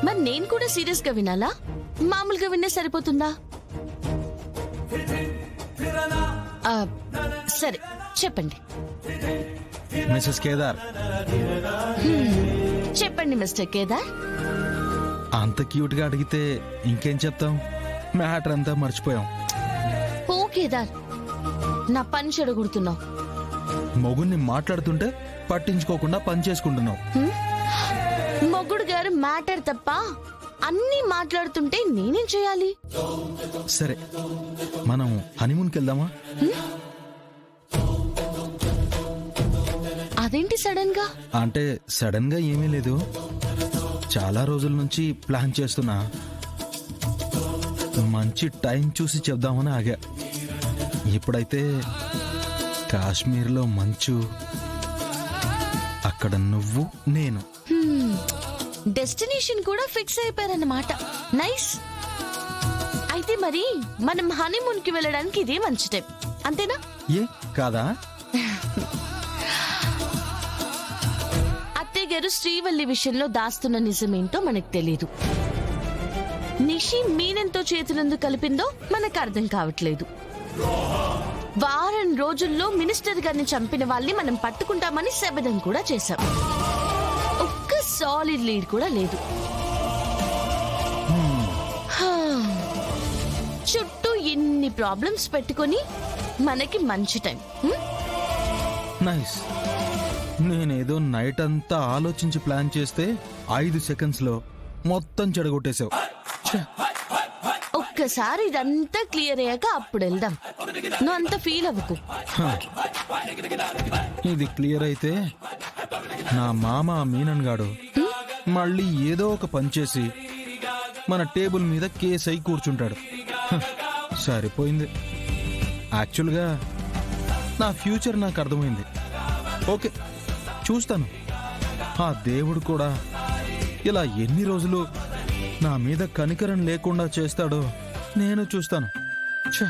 మరి నేను కూడా సీరియస్ గా వినాలా, మామూలుగా విన్నా సరిపోతుందా? సరే చెప్పండి. మిసెస్ కేదార్. చెప్పండి మిస్టర్ కేదార్. అంత క్యూట్ గా అడిగితే ఇంకేం చెప్తాం, మ్యాటర్ అంతా మర్చిపోయాం. ఓ కేదార్, నా పని చెడగొడుతున్నావు. మొగుణ్ణి మాట్లాడుతుంటే పట్టించుకోకుండా పని చేసుకుంటున్నావు. మొగుడు గారు మ్యాటర్ తప్ప అన్ని మాట్లాడుతుంటే నేనేం చేయాలి? సరే, మనం హనీమూన్కి వెళ్దామా? అదేంటి సడన్ గా? అంటే సడన్ గా ఏమీ లేదు, చాలా రోజుల నుంచి ప్లాన్ చేస్తున్నా. మంచి టైం చూసి చెప్దామని ఆగా. ఇప్పుడైతే కాశ్మీర్లో మంచు, అక్కడ నువ్వు నేను. డెస్టినేషన్ కూడా ఫిక్స్ అయిపోయారన్నమాట. నైస్. అయితే మరి మనం హనీమూన్ కి వెళ్ళడానికి ఇదే మంచి టైం, అంతేనా? ఏ కాదా? అత్తయ్య గారు శ్రీవల్లి విషయంలో దాస్తున్న నిజమేంటో మనకు తెలీదు. నిషి మీనంతో చేతులందు కలిపిందో మనకు అర్థం కావట్లేదు. వారం రోజుల్లో మినిస్టర్ గారిని చంపిన వాళ్ళని మనం పట్టుకుంటామని శపథం కూడా చేశాం. ఒక్క సాలిడ్ లీడ్ కూడా లేదు. చుట్టూ ఎన్ని ప్రాబ్లమ్స్ పెట్టుకొని మనకి మంచి టైం. నైస్. నేనేదో నైట్ అంతా ఆలోచించి ప్లాన్ చేస్తే 5 సెకండ్స్ లో మొత్తం చెడగొట్టేశావు. ఒక్కసారి ఇదంతా క్లియర్ అయ్యాక అప్పుడు వెళ్దాం. నువ్వు అంత ఫీల్ అవ్వకు. ఇది క్లియర్ అయితే నా మామ మీనన్ గాడు మళ్ళీ ఏదో ఒక పని చేసి మన టేబుల్ మీద కేసు అయి కూర్చుంటాడు. సరిపోయింది. యాక్చువల్గా నా ఫ్యూచర్ నాకు అర్థమైంది. ఓకే, చూస్తాను. ఆ దేవుడు కూడా ఇలా ఎన్ని రోజులు నా మీద కనికరం లేకుండా చేస్తాడో నేను చూస్తాను. ఛ